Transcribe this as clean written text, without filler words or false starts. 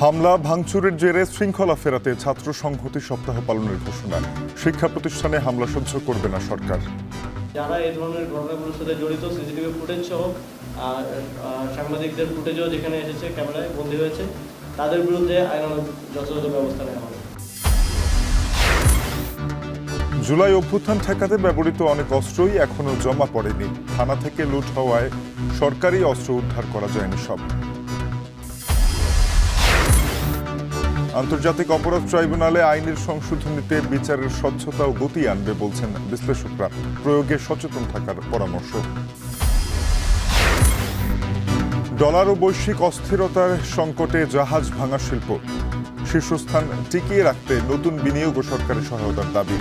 হামলা ভাঙচুরের জেরে শৃঙ্খলা ফেরাতে ছাত্র সংহতি সপ্তাহ পালনের ঘোষণা। শিক্ষা প্রতিষ্ঠানে হামলা সহ্য করবে না সরকার। যারা এই ধরনের ঘটনাগুলোর সাথে জড়িত সিসিটিভি ফুটেজ সহ সাংবাদিকদের ফুটেজও যেখানে এসেছে, ক্যামেরায় বন্দী হয়েছে, তাদের বিরুদ্ধে আইনানুগ যথাযথ ব্যবস্থা নেওয়া হবে। জুলাই অভ্যুত্থান ঠেকাতে ব্যবহৃত অনেক অস্ত্রই এখনো জমা পড়েনি। থানা থেকে লুট হওয়ায় সরকারি অস্ত্র উদ্ধার করা যায়নি সব। আন্তর্জাতিক অপরাধ ট্রাইব্যুনালে আইনের সংশোধনীতে বিচারের স্বচ্ছতা ও গতি আনবে বলছেন বিশ্লেষকরা। প্রয়োগে সচেতন থাকার পরামর্শ। ডলার ও বৈশ্বিক অস্থিরতার সংকটে জাহাজ ভাঙা শিল্প শীর্ষস্থান টিকিয়ে রাখতে নতুন বিনিয়োগ ও সরকারি সহায়তার দাবি।